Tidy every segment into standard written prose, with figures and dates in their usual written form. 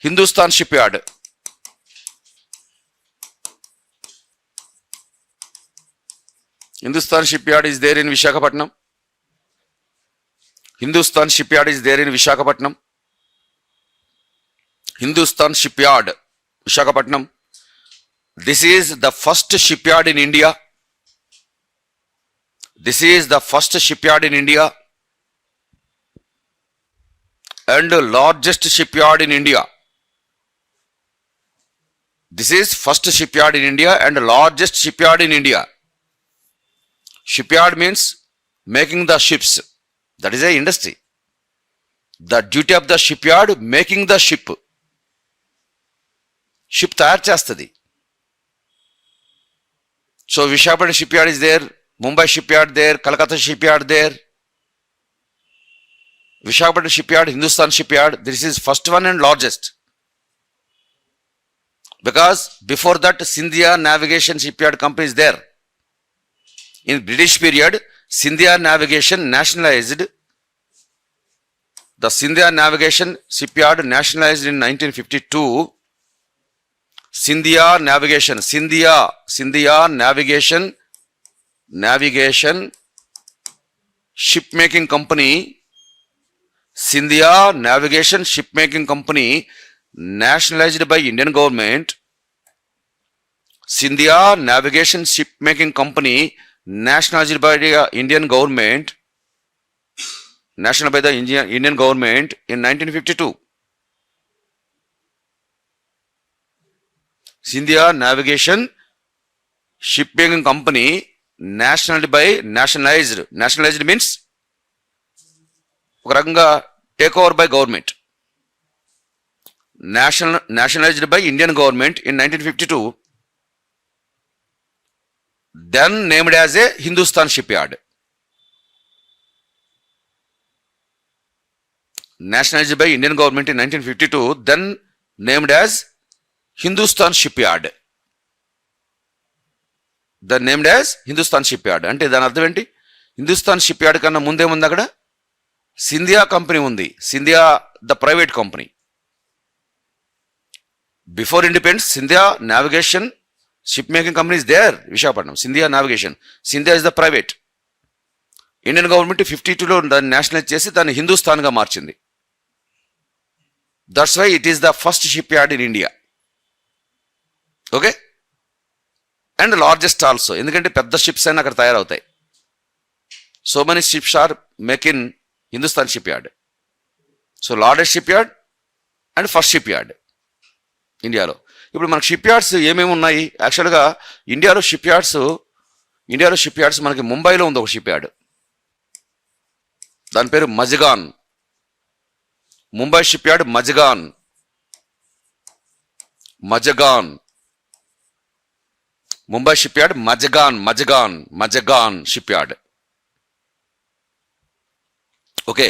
Hindustan Shipyard. Hindustan Shipyard is there in Visakhapatnam. Hindustan Shipyard is there in Visakhapatnam. Hindustan Shipyard, Visakhapatnam. This is the first shipyard in India. This is the first shipyard in India and the largest shipyard in India. This is first shipyard in India and the largest shipyard in India. Shipyard means making the ships. That is a industry. The duty of the shipyard, making the ship. Ship తయారు చేస్తుంది. So Visakhapatnam shipyard is there, Mumbai shipyard there, Kolkata shipyard there. Visakhapatnam shipyard, Hindustan shipyard, this is first one and largest. Because before that Scindia Navigation Shipyard Company is there. In British period, Scindia Navigation nationalized. The Scindia Navigation Shipyard nationalized in 1952. Scindia Navigation Shipmaking Company. Scindia Navigation Shipmaking Company nationalized by Indian government. Scindia Navigation Shipmaking Company nationalized by the Indian government. National by the Indian government in 1952. Scindia Navigation Shipmaking Company nationalized means ఒక రకంగా take over by government. Nationalized by Indian government in 1952. Then named as a Hindustan Shipyard. Nationalized by Indian government in 1952. Then named as Hindustan Shipyard. The named as Hindustan Shipyard. అంటే దాని అర్థం ఏంటి? Hindustan shipyard కన్నా ముందేముంది అక్కడ? Scindia company ఉంది. Scindia the private company. Before independence, Scindia Navigation Shipmaking Company is there, Visakhapatnam. Scindia Navigation. Scindia is the private. Indian government 52లో దాన్ని nationalise చేసి దాన్ని హిందుస్థాన్గా మార్చింది. That's why it is the first shipyard in India. Okay, and largest also, ఎందుకంటే పెద్ద ships అయినా అక్కడ తయారవుతాయి. So many ships are make in Hindustan shipyard. So largest shipyard and first shipyard ఇండియాలో. ఇప్పుడు మనకు ship yards ఏమేమి ఉన్నాయి? యాక్చువల్గా ఇండియాలో షిప్ యార్డ్స్ మనకి ముంబైలో ఉంది ఒక షిప్ యార్డ్. దాని పేరు Mazagon. Mumbai shipyard Mazagon. Mumbai shipyard Mazagon ship yard. Okay,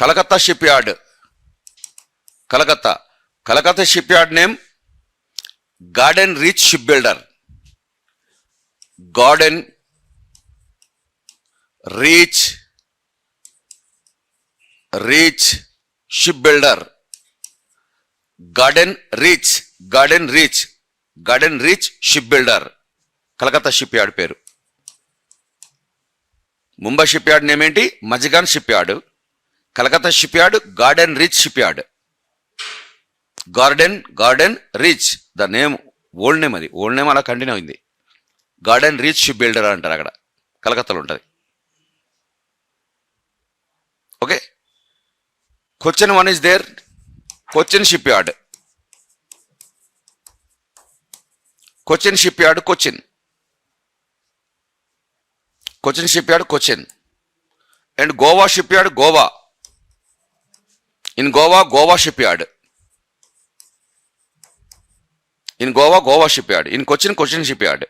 Calcutta shipyard. Calcutta ship yard name garden reach ship builder. Garden reach ship builder. Garden reach ship builder. Calcutta ship yard పేరు. ముంబై షిప్ యార్డ్ నేమ్ ఏంటి? Mazagon ship yard. Calcutta shipyard garden reach shipyard. Garden reach the name, old name, అది old name అలా continue అయింది. Garden reach ship builder అంటారు, అక్కడ కలకత్తాలో ఉంటుంది. Okay, Cochin one is there, Cochin shipyard. Cochin shipyard Cochin shipyard Cochin. And Goa shipyard Goa. In Goa shipyard. In Goa shipyard. In Cochin shipyard.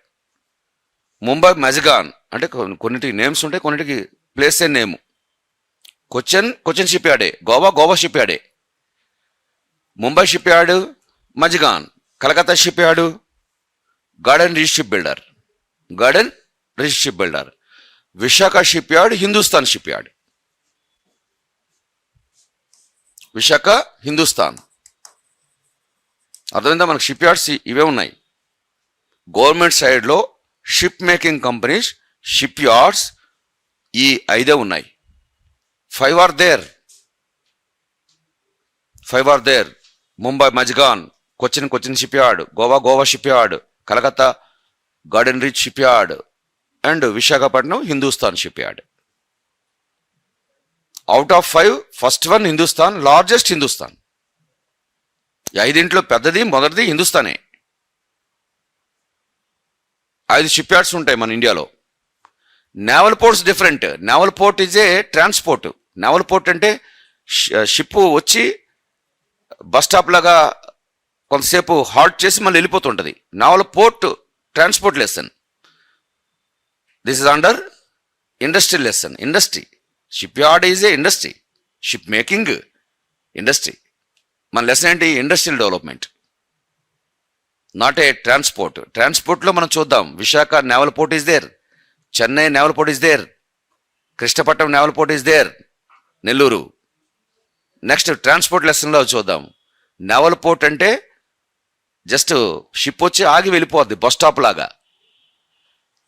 Mumbai Mazagon, అంటే కొన్నిటికి names ఉంటాయి, కొన్నిటికి ప్లేస్ ఏ నేమ్. కొచ్చిన్ షిప్ యార్డే, గోవా షిప్ యార్డే. Mumbai shipyard Mazagon. Calcutta shipyard garden reach shipbuilder. Visakha shipyard Hindustan shipyard. Visakha Hindustan. అర్థమైందా? మనకు షిప్ యార్డ్స్ ఇవే ఉన్నాయి. గవర్నమెంట్ సైడ్లో ship making companies, shipyards ఈ 5 ఉన్నాయి. 5 are there. Mumbai Mazagon, Cochin shipyard, Goa shipyard, Calcutta garden reach shipyard and Visakhapatnam Hindustan shipyard. Out of 5 first one Hindustan, largest Hindustan. 5 పెద్దది మొదటిది హిందూస్థానే. 5 ship yards ఉంటాయి మన ఇండియాలో. Naval ports different. Naval port is a transport. Naval port అంటే ship వచ్చి bus stop లాగా కొంతసేపు halt చేసి మళ్ళీ వెళ్ళిపోతుంటుంది. Naval port transport lesson. This is under industrial lesson. Industry. Shipyard is a industry. Ship making industry. మన lesson ఏంటి? Industrial development, not a transport. ట్రాన్స్పోర్ట్లో మనం చూద్దాం. Visakha naval port is there, Chennai naval port is there, Krishnapatnam naval port is there, Nellore. Next transport లెసన్లో చూద్దాం. Naval port అంటే just ship వచ్చి ఆగి వెళ్ళిపోద్ది బస్ స్టాప్ లాగా.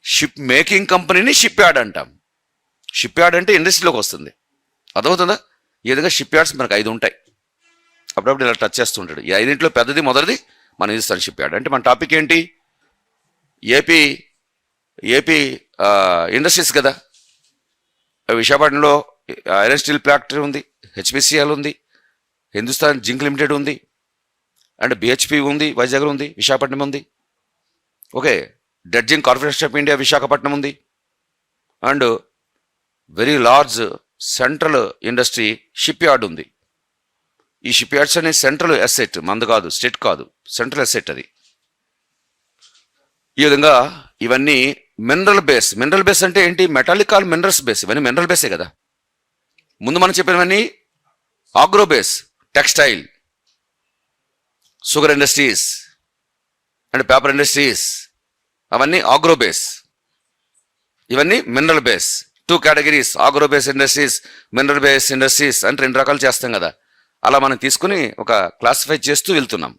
షిప్ మేకింగ్ కంపెనీని షిప్ యార్డ్ అంటాం. షిప్ యార్డ్ అంటే ఇండస్ట్రీలోకి వస్తుంది. అర్థమవుతుందా? ఈ విధంగా షిప్ యార్డ్స్ మనకు 5 ఉంటాయి. అప్పుడప్పుడు ఇలా టచ్ చేస్తుంటాడు. ఈ 5 పెద్దది మొదటిది మన హిందుస్థాన్ షిప్ యార్డ్. అంటే మన టాపిక్ ఏంటి? ఏపీ ఇండస్ట్రీస్ కదా. విశాఖపట్నంలో ఐరన్ స్టీల్ ఫ్యాక్టరీ ఉంది, హెచ్పిసిఎల్ ఉంది, హిందుస్థాన్ జింక్ లిమిటెడ్ ఉంది, అండ్ బిహెచ్పి ఉంది, వైజాగ్ ఉంది, విశాఖపట్నం ఉంది. Okay, dredging corporation of India Visakhapatnam ఉంది. And very large central industry shipyard ఉంది. ఈ షిప్ యార్డ్స్ అనే సెంట్రల్ అసెట్, మందు కాదు, స్టేట్ కాదు, సెంట్రల్ అసెట్ అది. ఈ విధంగా ఇవన్నీ మినరల్ బేస్. మినరల్ బేస్ అంటే ఏంటి? Metallic all minerals base. ఇవన్నీ మినరల్ బేసే కదా. ముందు మనం చెప్పినవన్నీ agro base, textile, sugar industries and paper industries, అవన్నీ ఆగ్రో బేస్. ఇవన్నీ mineral base. 2 categories, agro base industries, mineral base industries అంటే 2 రకాలు చేస్తాం కదా. అలా మనం తీసుకుని ఒక క్లాసిఫై చేస్తూ వెళ్తున్నాం.